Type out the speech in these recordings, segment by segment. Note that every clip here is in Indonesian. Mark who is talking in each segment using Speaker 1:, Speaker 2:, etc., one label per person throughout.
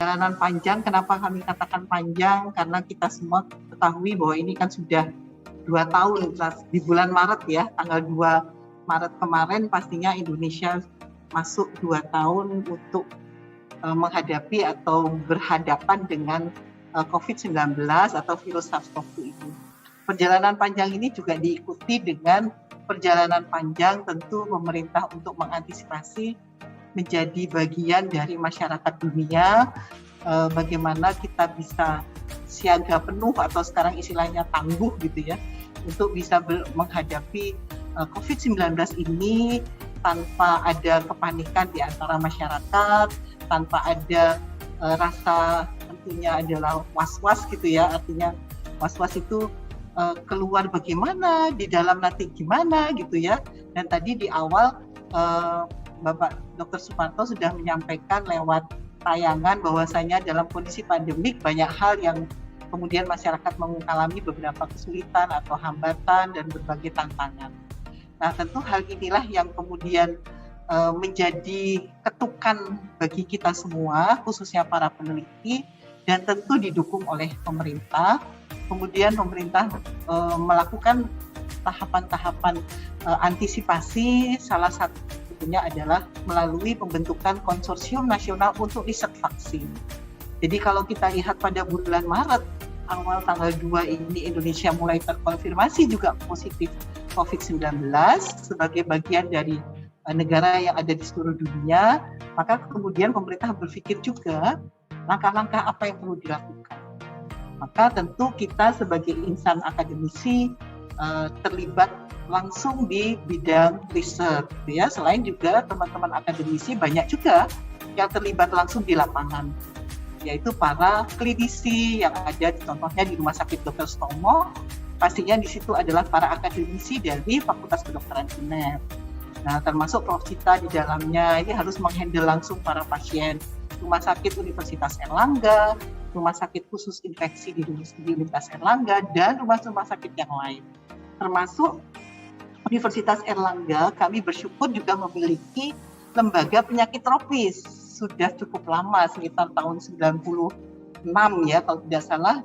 Speaker 1: Perjalanan panjang, kenapa kami katakan panjang? Karena kita semua ketahui bahwa ini kan sudah 2 tahun di bulan Maret ya, tanggal 2 Maret kemarin pastinya Indonesia masuk 2 tahun untuk menghadapi atau berhadapan dengan COVID-19 atau virus SARS-CoV-2 ini. Perjalanan panjang ini juga diikuti dengan perjalanan panjang tentu pemerintah untuk mengantisipasi menjadi bagian dari masyarakat dunia, bagaimana kita bisa siaga penuh atau sekarang istilahnya tangguh gitu ya, untuk bisa menghadapi COVID-19 ini tanpa ada kepanikan di antara masyarakat, tanpa ada rasa tentunya adalah was-was gitu ya, artinya was-was itu keluar bagaimana, di dalam nanti gimana gitu ya. Dan tadi di awal Bapak Dr. Suparto sudah menyampaikan lewat tayangan bahwasanya dalam kondisi pandemik banyak hal yang kemudian masyarakat mengalami beberapa kesulitan atau hambatan dan berbagai tantangan. Nah, tentu hal inilah yang kemudian menjadi ketukan bagi kita semua, khususnya para peneliti, dan tentu didukung oleh pemerintah. Kemudian pemerintah melakukan tahapan-tahapan antisipasi, salah satunya adalah melalui pembentukan konsorsium nasional untuk riset vaksin. Jadi kalau kita lihat pada bulan Maret, awal tanggal 2 ini Indonesia mulai terkonfirmasi juga positif COVID-19 sebagai bagian dari negara yang ada di seluruh dunia, maka kemudian pemerintah berpikir juga langkah-langkah apa yang perlu dilakukan. Maka tentu kita sebagai insan akademisi terlibat langsung di bidang riset, ya. Selain juga teman-teman akademisi banyak juga yang terlibat langsung di lapangan, yaitu para klinisi yang ada contohnya di Rumah Sakit Dr. Sutomo. Pastinya di situ adalah para akademisi dari Fakultas Kedokteran UNER. Nah, termasuk Prof. Cita di dalamnya, ini harus menghandle langsung para pasien. Rumah Sakit Universitas Erlangga, Rumah Sakit Khusus Infeksi di Universitas Erlangga, dan rumah sakit yang lain. Termasuk Universitas Erlangga, kami bersyukur juga memiliki lembaga penyakit tropis. Sudah cukup lama, sekitar tahun 96 ya, kalau tidak salah,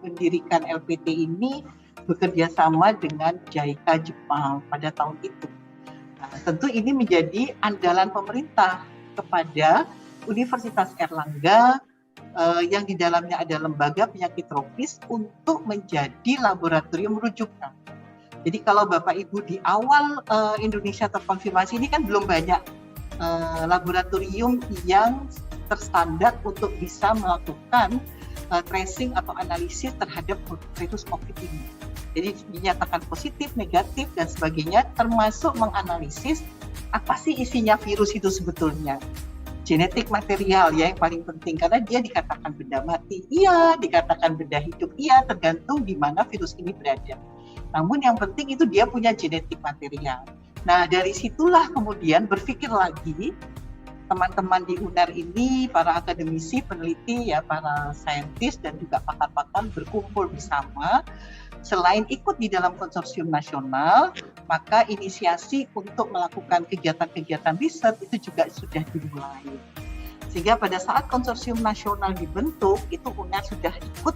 Speaker 1: mendirikan LPT ini bekerja sama dengan JICA Jepang pada tahun itu. Nah, tentu ini menjadi andalan pemerintah kepada Universitas Erlangga yang di dalamnya ada lembaga penyakit tropis untuk menjadi laboratorium rujukan. Jadi kalau Bapak Ibu di awal Indonesia terkonfirmasi ini kan belum banyak laboratorium yang terstandar untuk bisa melakukan tracing atau analisis terhadap virus COVID ini. Jadi dinyatakan positif, negatif, dan sebagainya, termasuk menganalisis apa sih isinya virus itu sebetulnya. Genetik material ya yang paling penting, karena dia dikatakan benda mati, iya, dikatakan benda hidup, iya, tergantung di mana virus ini berada. Namun yang penting itu dia punya genetik material. Nah, dari situlah kemudian berpikir lagi teman-teman di UNER ini, para akademisi, peneliti, ya, para saintis dan juga pakar-pakar berkumpul bersama. Selain ikut di dalam konsorsium nasional, maka inisiasi untuk melakukan kegiatan-kegiatan riset itu juga sudah dimulai. Sehingga pada saat konsorsium nasional dibentuk, itu UNER sudah ikut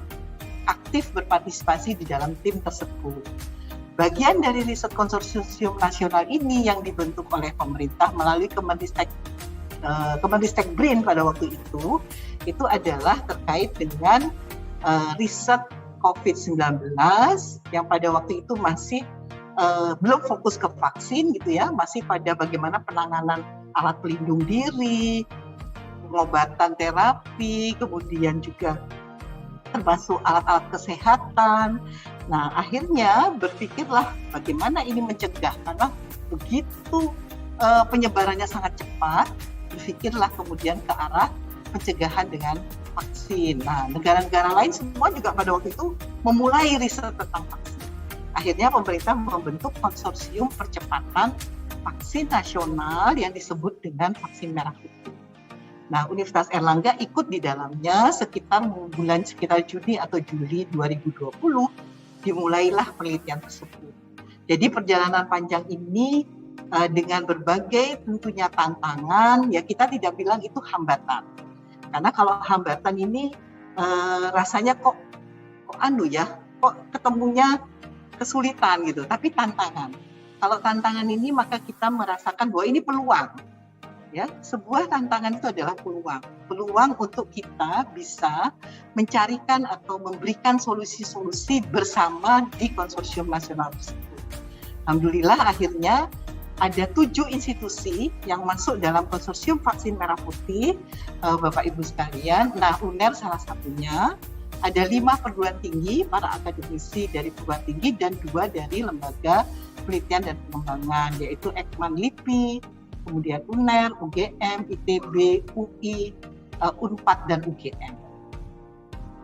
Speaker 1: aktif berpartisipasi di dalam tim tersebut. Bagian dari riset konsorsium nasional ini yang dibentuk oleh pemerintah melalui Kemenristek BRIN pada waktu itu adalah terkait dengan riset COVID-19 yang pada waktu itu masih belum fokus ke vaksin gitu ya, masih pada bagaimana penanganan alat pelindung diri, pengobatan terapi, kemudian juga termasuk alat-alat kesehatan. Nah, akhirnya berpikirlah bagaimana ini mencegah, karena begitu penyebarannya sangat cepat, berpikirlah kemudian ke arah pencegahan dengan vaksin. Nah, negara-negara lain semua juga pada waktu itu memulai riset tentang vaksin. Akhirnya pemerintah membentuk konsorsium percepatan vaksin nasional yang disebut dengan vaksin merah putih. Nah, Universitas Erlangga ikut di dalamnya sekitar Juni atau Juli 2020 dimulailah penelitian tersebut. Jadi perjalanan panjang ini dengan berbagai tentunya tantangan, ya kita tidak bilang itu hambatan. Karena kalau hambatan ini rasanya kok ketemunya kesulitan gitu, tapi tantangan. Kalau tantangan ini maka kita merasakan bahwa ini peluang. Ya, sebuah tantangan itu adalah peluang untuk kita bisa mencarikan atau memberikan solusi-solusi bersama di konsorsium nasional tersebut. Alhamdulillah akhirnya ada 7 institusi yang masuk dalam konsorsium vaksin merah putih, Bapak Ibu sekalian. Nah, UNER salah satunya, ada 5 perguruan tinggi, para akademisi dari perguruan tinggi, dan 2 dari lembaga penelitian dan pengembangan, yaitu Ekman LIPI, kemudian UNER, UGM, ITB, UI, UNPAD, dan UGM.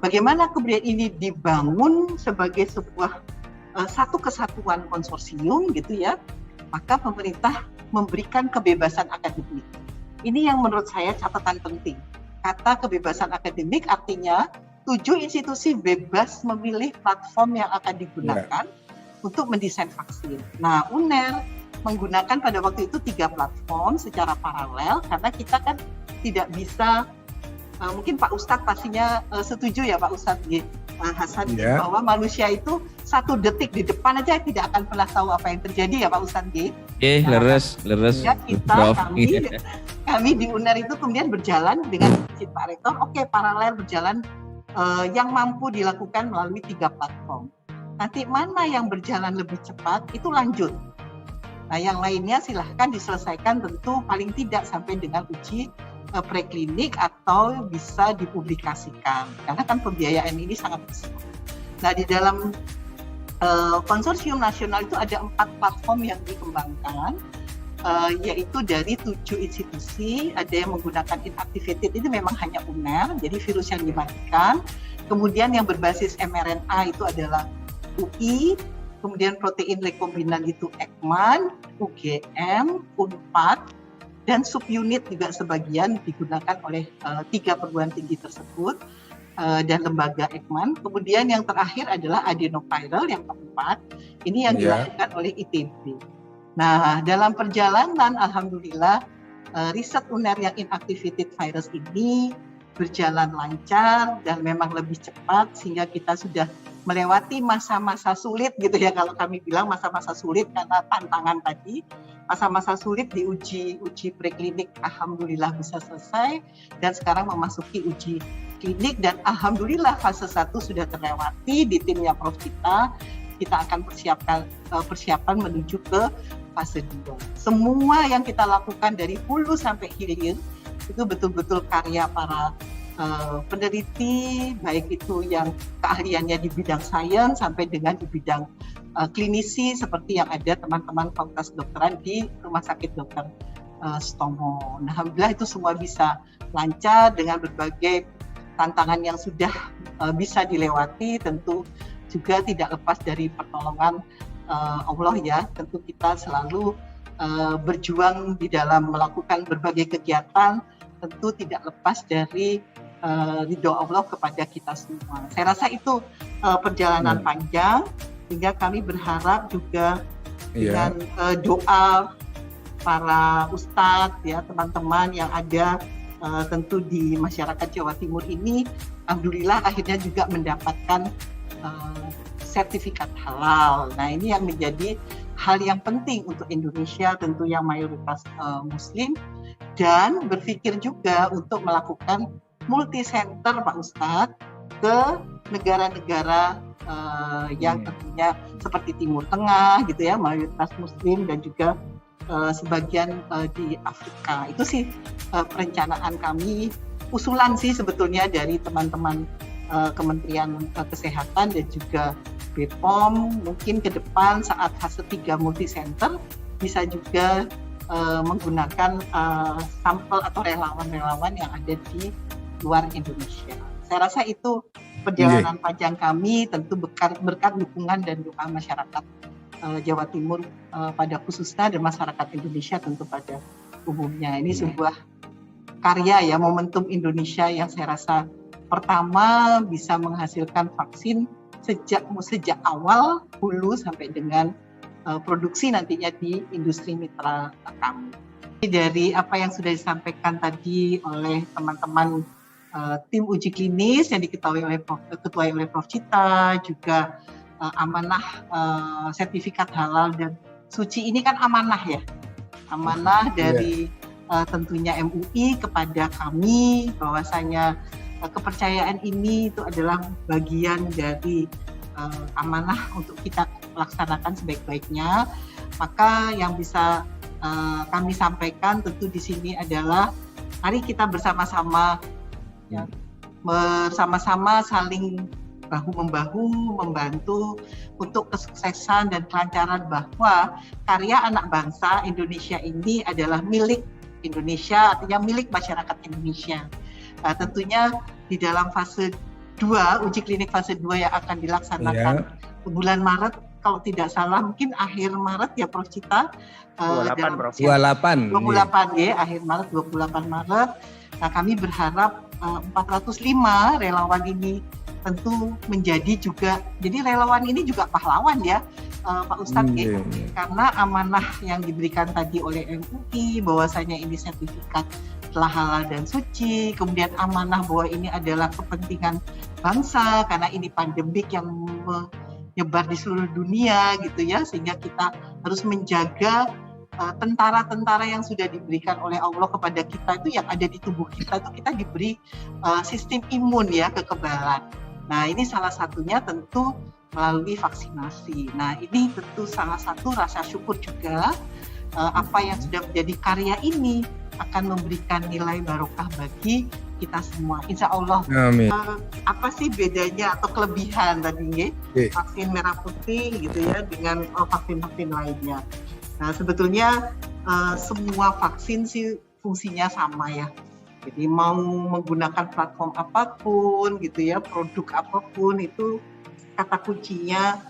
Speaker 1: Bagaimana kemudian ini dibangun sebagai sebuah satu kesatuan konsorsium gitu ya, maka pemerintah memberikan kebebasan akademik. Ini yang menurut saya catatan penting. Kata kebebasan akademik artinya 7 institusi bebas memilih platform yang akan digunakan untuk mendesain vaksin. Nah, UNER menggunakan pada waktu itu 3 platform secara paralel, karena kita kan tidak bisa, mungkin Pak Ustadz pastinya setuju ya Pak Ustadz Hasan, bahwa manusia itu 1 detik di depan aja tidak akan pernah tahu apa yang terjadi ya Pak Ustadz.
Speaker 2: Leres.
Speaker 1: Ya, kami di UNER itu kemudian berjalan dengan izin Pak Rektor, paralel berjalan yang mampu dilakukan melalui 3 platform. Nanti mana yang berjalan lebih cepat itu lanjut. Nah, yang lainnya silahkan diselesaikan tentu paling tidak sampai dengan uji preklinik atau bisa dipublikasikan. Karena kan pembiayaan ini sangat besar. Nah, di dalam konsorsium nasional itu ada 4 platform yang dikembangkan, yaitu dari 7 institusi. Ada yang menggunakan inactivated, itu memang hanya UNER, jadi virus yang dimatikan. Kemudian yang berbasis mRNA itu adalah UI, kemudian protein rekombinan itu Ekman, UGM, UNPAD, dan subunit juga sebagian digunakan oleh 3 perguruan tinggi tersebut dan lembaga Ekman. Kemudian yang terakhir adalah adenoviral yang keempat, ini yang dilakukan oleh ITB. Nah, dalam perjalanan alhamdulillah riset UNER yang inactivated virus ini berjalan lancar dan memang lebih cepat, sehingga kita sudah melewati masa-masa sulit gitu ya, kalau kami bilang masa-masa sulit karena tantangan tadi. Masa-masa sulit di uji preklinik alhamdulillah bisa selesai, dan sekarang memasuki uji klinik, dan alhamdulillah fase 1 sudah terlewati di timnya Prof kita akan persiapan menuju ke fase 2. Semua yang kita lakukan dari hulu sampai hilir itu betul-betul karya para peneliti, baik itu yang keahliannya di bidang sains sampai dengan di bidang klinisi, seperti yang ada teman-teman Fakultas Kedokteran di Rumah Sakit Dr. Sutomo. Nah, alhamdulillah itu semua bisa lancar dengan berbagai tantangan yang sudah bisa dilewati. Tentu juga tidak lepas dari pertolongan Allah ya. Tentu kita selalu berjuang di dalam melakukan berbagai kegiatan, tentu tidak lepas dari ridho Allah kepada kita semua. Saya rasa itu perjalanan panjang, sehingga kami berharap juga dengan doa para ustadz ya, teman-teman yang ada tentu di masyarakat Jawa Timur ini, alhamdulillah akhirnya juga mendapatkan sertifikat halal. Nah, ini yang menjadi hal yang penting untuk Indonesia, tentu yang mayoritas Muslim, dan berpikir juga untuk melakukan multi center Pak Ustadz ke negara-negara yang tentunya seperti Timur Tengah gitu ya, mayoritas Muslim, dan juga sebagian di Afrika. Itu sih perencanaan kami, usulan sih sebetulnya dari teman-teman Kementerian Kesehatan dan juga BPOM. Mungkin ke depan saat fase 3 multi center bisa juga menggunakan sampel atau relawan-relawan yang ada di luar Indonesia. Saya rasa itu perjalanan panjang kami, tentu berkat dukungan dan doa masyarakat Jawa Timur pada khususnya, dan masyarakat Indonesia tentu pada umumnya. Ini sebuah karya ya, momentum Indonesia yang saya rasa pertama bisa menghasilkan vaksin sejak awal hulu sampai dengan produksi nantinya di industri mitra kami. Dari apa yang sudah disampaikan tadi oleh teman-teman tim uji klinis yang diketuai oleh Prof. Cita, juga amanah sertifikat halal dan suci. Ini kan amanah ya, amanah dari tentunya MUI kepada kami, bahwasanya kepercayaan ini itu adalah bagian dari amanah untuk kita laksanakan sebaik-baiknya. Maka yang bisa kami sampaikan tentu di sini adalah mari kita bersama-sama ya, bersama-sama saling bahu-membahu membantu untuk kesuksesan dan kelancaran, bahwa karya anak bangsa Indonesia ini adalah milik Indonesia, artinya milik masyarakat Indonesia. Nah, tentunya di dalam fase 2, uji klinik fase 2 yang akan dilaksanakan bulan Maret, kalau tidak salah mungkin akhir Maret ya Prof. Cita.
Speaker 2: 28
Speaker 1: ya, akhir Maret, 28 Maret. Nah, kami berharap 405 relawan ini tentu menjadi juga, jadi relawan ini juga pahlawan ya Pak Ustadz ya, karena amanah yang diberikan tadi oleh MUI bahwasanya ini sertifikat telah halal dan suci, kemudian amanah bahwa ini adalah kepentingan bangsa karena ini pandemik yang menyebar di seluruh dunia gitu ya, sehingga kita harus menjaga tentara-tentara yang sudah diberikan oleh Allah kepada kita itu, yang ada di tubuh kita itu, kita diberi sistem imun ya, kekebalan. Nah, ini salah satunya tentu melalui vaksinasi. Nah, ini tentu salah satu rasa syukur juga apa yang sudah menjadi karya ini akan memberikan nilai barokah bagi kita semua. Insya Allah.
Speaker 3: Amin.
Speaker 1: Apa sih bedanya atau kelebihan tadi vaksin merah putih gitu ya dengan vaksin-vaksin lainnya? Nah, sebetulnya semua vaksin sih fungsinya sama ya. Jadi mau menggunakan platform apapun gitu ya, produk apapun, itu kata kuncinya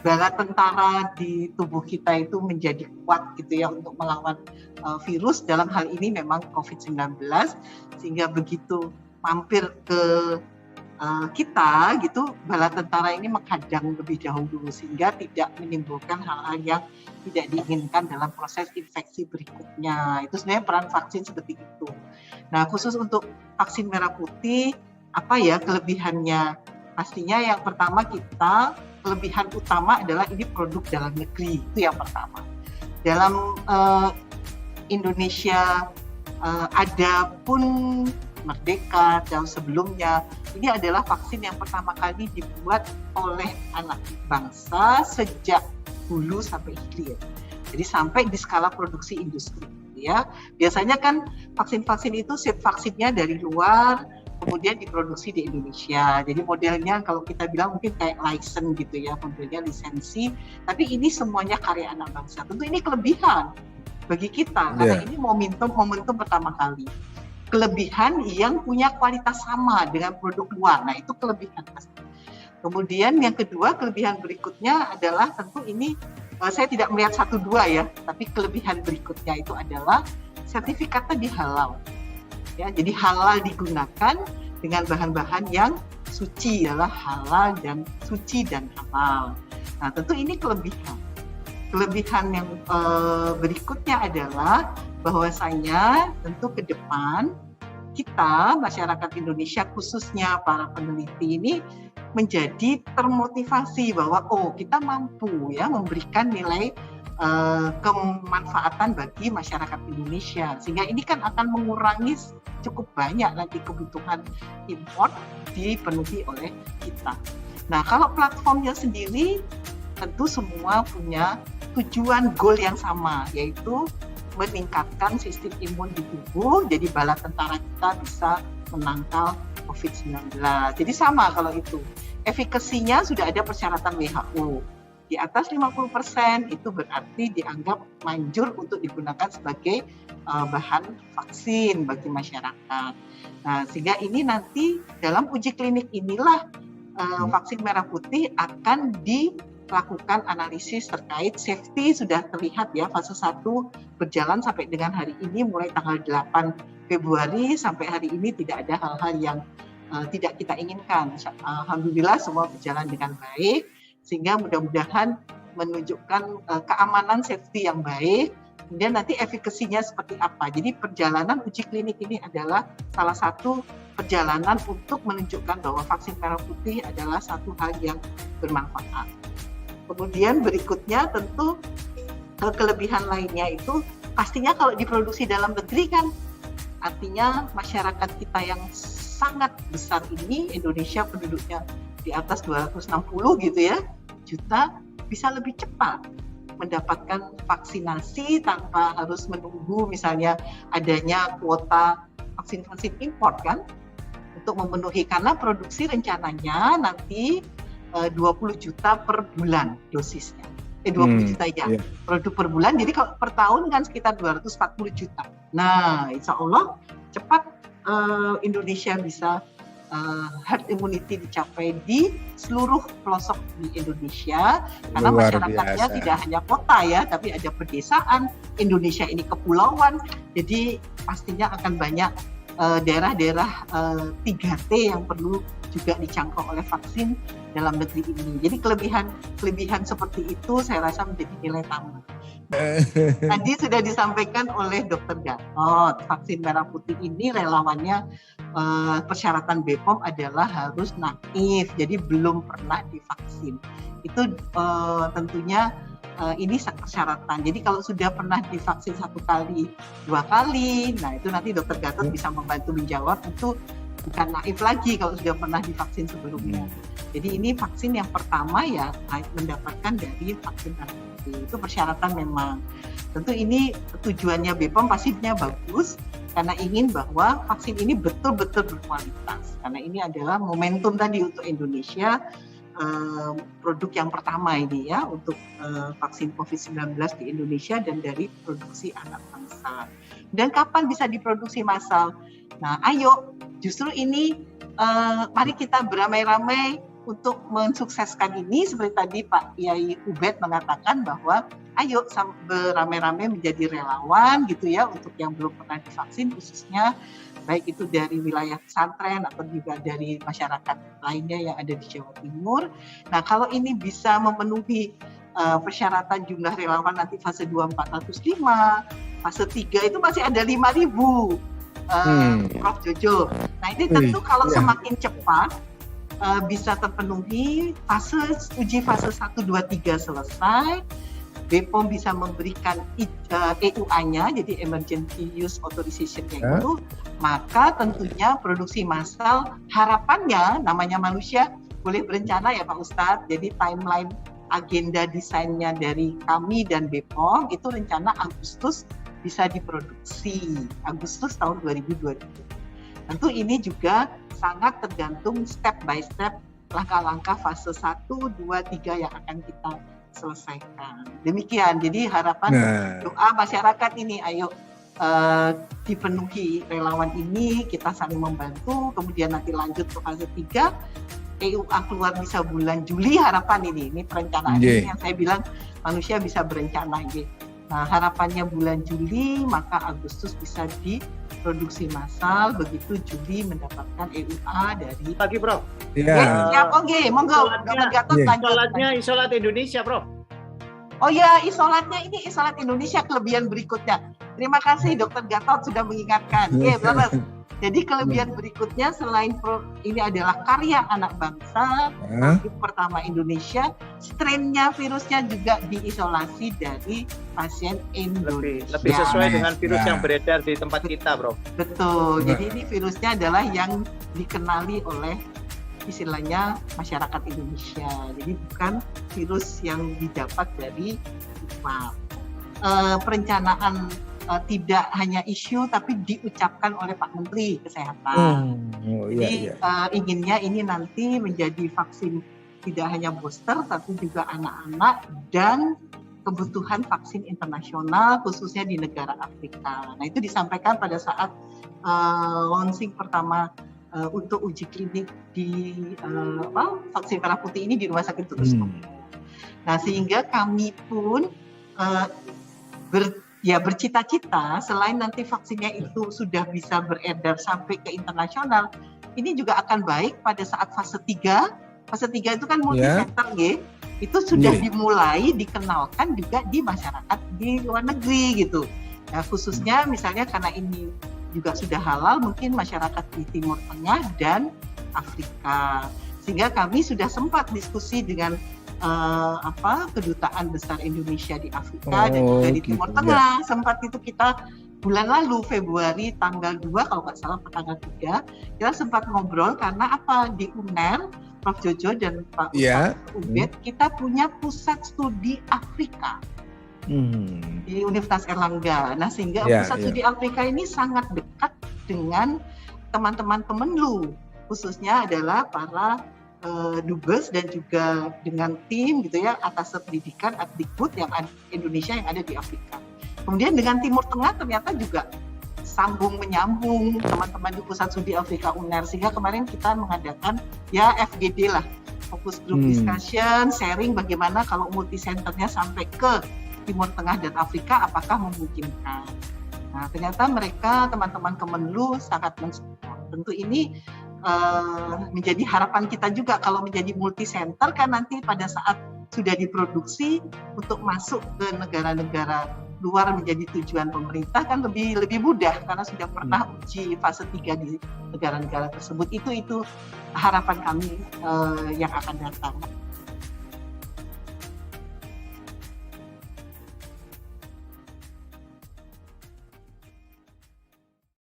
Speaker 1: bala tentara di tubuh kita itu menjadi kuat gitu ya untuk melawan virus, dalam hal ini memang COVID-19, sehingga begitu mampir ke kita gitu, bala tentara ini menghadang lebih dahulu sehingga tidak menimbulkan hal-hal yang tidak diinginkan dalam proses infeksi berikutnya. Itu sebenarnya peran vaksin seperti itu. Nah, khusus untuk vaksin merah putih, apa ya kelebihannya? Pastinya yang pertama, kelebihan utama adalah ini produk dalam negeri, itu yang pertama. Dalam Indonesia ada pun Merdeka jauh sebelumnya, ini adalah vaksin yang pertama kali dibuat oleh anak bangsa sejak hulu sampai hilir. Jadi sampai di skala produksi industri ya. Biasanya kan vaksin-vaksin itu set vaksinnya dari luar kemudian diproduksi di Indonesia. Jadi modelnya kalau kita bilang mungkin kayak license gitu ya, modelnya lisensi, tapi ini semuanya karya anak bangsa. Tentu ini kelebihan bagi kita karena ini momentum pertama kali. Kelebihan yang punya kualitas sama dengan produk luar. Nah, itu kelebihan pasti. Kemudian yang kedua, kelebihan berikutnya adalah tentu ini saya tidak melihat 1-2 ya, tapi kelebihan berikutnya itu adalah sertifikatnya dihalal. Ya, jadi halal digunakan dengan bahan-bahan yang suci, adalah halal dan suci dan halal. Nah, tentu ini kelebihan. Kelebihan yang berikutnya adalah bahwasanya tentu ke depan kita, masyarakat Indonesia khususnya para peneliti ini menjadi termotivasi bahwa kita mampu ya memberikan nilai kemanfaatan bagi masyarakat Indonesia, sehingga ini kan akan mengurangi cukup banyak nanti kebutuhan import dipenuhi oleh kita. Nah, kalau platformnya sendiri tentu semua punya tujuan goal yang sama, yaitu meningkatkan sistem imun di tubuh, jadi bala tentara kita bisa menangkal COVID-19. Jadi sama kalau itu. Efikasinya sudah ada persyaratan WHO. Di atas 50% itu berarti dianggap manjur untuk digunakan sebagai bahan vaksin bagi masyarakat. Nah, sehingga ini nanti dalam uji klinik inilah vaksin merah putih akan dilakukan analisis terkait safety. Sudah terlihat ya, fase 1 berjalan sampai dengan hari ini, mulai tanggal 8 Februari sampai hari ini tidak ada hal-hal yang tidak kita inginkan. Alhamdulillah semua berjalan dengan baik, sehingga mudah-mudahan menunjukkan keamanan safety yang baik, kemudian nanti efikasinya seperti apa. Jadi perjalanan uji klinik ini adalah salah satu perjalanan untuk menunjukkan bahwa vaksin merah putih adalah satu hal yang bermanfaat. Kemudian berikutnya tentu kelebihan lainnya itu pastinya kalau diproduksi dalam negeri kan artinya masyarakat kita yang sangat besar ini, Indonesia penduduknya di atas 260 gitu ya juta, bisa lebih cepat mendapatkan vaksinasi tanpa harus menunggu misalnya adanya kuota vaksin-vaksin import kan untuk memenuhi, karena produksi rencananya nanti 20 juta per bulan dosisnya. 20 juta ya, produk per bulan. Jadi kalau per tahun kan sekitar 240 juta. Nah, insya Allah cepat Indonesia bisa herd immunity dicapai di seluruh pelosok di Indonesia. Karena
Speaker 2: Luar
Speaker 1: masyarakatnya
Speaker 2: biasa.
Speaker 1: tidak hanya kota ya, tapi ada pedesaan. Indonesia ini kepulauan. Jadi pastinya akan banyak daerah-daerah 3T yang perlu juga dijangkau oleh vaksin dalam negeri ini. Jadi kelebihan seperti itu saya rasa menjadi nilai tambah. Tadi sudah disampaikan oleh Dr. Gatot, vaksin merah putih ini relawannya persyaratan BPOM adalah harus naif, jadi belum pernah divaksin. Itu tentunya ini persyaratan. Jadi kalau sudah pernah divaksin 1 kali, 2 kali, nah itu nanti Dr. Gatot bisa membantu menjawab, itu bukan naif lagi kalau sudah pernah divaksin sebelumnya. Jadi ini vaksin yang pertama ya mendapatkan dari vaksin merah putih. Itu persyaratan memang. Tentu ini tujuannya BPOM pastinya bagus karena ingin bahwa vaksin ini betul-betul berkualitas. Karena ini adalah momentum tadi untuk Indonesia, produk yang pertama ini ya untuk vaksin COVID-19 di Indonesia dan dari produksi anak bangsa. Dan kapan bisa diproduksi massal? Nah, ayo justru ini mari kita beramai-ramai untuk mensukseskan ini, seperti tadi Pak Kiai Ubed mengatakan bahwa ayo beramai-ramai menjadi relawan gitu ya untuk yang belum pernah divaksin, khususnya baik itu dari wilayah pesantren atau juga dari masyarakat lainnya yang ada di Jawa Timur. Nah, kalau ini bisa memenuhi persyaratan jumlah relawan nanti fase 2 405, fase 3 itu masih ada 5.000 Prof. Jojo. Nah, ini tentu kalau semakin cepat bisa terpenuhi uji fase 1, 2, 3 selesai, BPOM bisa memberikan EUA-nya, jadi Emergency Use Authorization-nya itu, maka tentunya produksi massal harapannya, namanya manusia boleh berencana ya Pak Ustadz, jadi timeline agenda desainnya dari kami dan BPOM itu rencana Agustus bisa diproduksi, Agustus tahun 2020. Tentu ini juga sangat tergantung step by step langkah-langkah fase 1, 2, 3 yang akan kita selesaikan. Demikian, jadi harapan doa masyarakat ini, ayo dipenuhi relawan ini, kita saling membantu, kemudian nanti lanjut ke fase 3, EUA keluar bisa bulan Juli harapan ini perencanaan ini yang saya bilang manusia bisa berencana gitu. Nah, harapannya bulan Juli, maka Agustus bisa diproduksi massal, begitu Juli mendapatkan EUA dari...
Speaker 3: Lagi, Prof.
Speaker 1: Iya. Ya, oke, monggo. Dr. Gatot lanjut.
Speaker 3: Isolatnya isolat Indonesia, Prof.
Speaker 1: Oh ya, isolatnya ini isolat Indonesia kelebihan berikutnya. Terima kasih Dr. Gatot sudah mengingatkan. Oke, benar. Jadi kelebihan berikutnya selain ini adalah karya anak bangsa, pertama Indonesia, strainnya virusnya juga diisolasi dari pasien Indonesia.
Speaker 3: Lebih sesuai dengan virus yang beredar di tempat kita, Bro.
Speaker 1: Betul. Jadi ini virusnya adalah yang dikenali oleh istilahnya masyarakat Indonesia. Jadi bukan virus yang didapat dari luar. Perencanaan tidak hanya isu tapi diucapkan oleh Pak Menteri Kesehatan. Jadi inginnya ini nanti menjadi vaksin tidak hanya booster tapi juga anak-anak dan kebutuhan vaksin internasional khususnya di negara Afrika. Nah, itu disampaikan pada saat launching pertama untuk uji klinik di vaksin merah putih ini di Rumah Sakit Dr. Sutomo. Nah, sehingga kami pun bercita-cita selain nanti vaksinnya itu sudah bisa beredar sampai ke internasional, ini juga akan baik pada saat fase 3. Fase 3 itu kan multi center, itu sudah
Speaker 2: Sendiri.
Speaker 1: dimulai dikenalkan juga di masyarakat di luar negeri gitu. Nah, khususnya misalnya karena ini juga sudah halal, mungkin masyarakat di Timur Tengah dan Afrika. Sehingga kami sudah sempat diskusi dengan kedutaan besar Indonesia di Afrika dan juga di Timur Tengah. Sempat itu kita bulan lalu Februari tanggal 2 kalau nggak salah tanggal 3 kita sempat ngobrol karena di UNER Prof. Jojo dan Pak Ubed kita punya pusat studi Afrika di Universitas Erlangga. Nah, sehingga pusat studi Afrika ini sangat dekat dengan teman-teman Kemenlu, khususnya adalah para dubes dan juga dengan tim gitu ya atas pendidikan Adikbud yang Indonesia yang ada di Afrika. Kemudian dengan Timur Tengah ternyata juga sambung menyambung teman-teman di Pusat Studi Afrika UNER, sehingga kemarin kita mengadakan FGD lah, fokus group discussion, sharing bagaimana kalau multi centernya sampai ke Timur Tengah dan Afrika apakah memungkinkan. Nah, ternyata mereka teman-teman Kemenlu sangat mensupport. Tentu ini menjadi harapan kita juga kalau menjadi multi center kan nanti pada saat sudah diproduksi untuk masuk ke negara-negara luar menjadi tujuan pemerintah kan lebih mudah karena sudah pernah uji fase 3 di negara-negara tersebut. Itu harapan kami yang akan datang.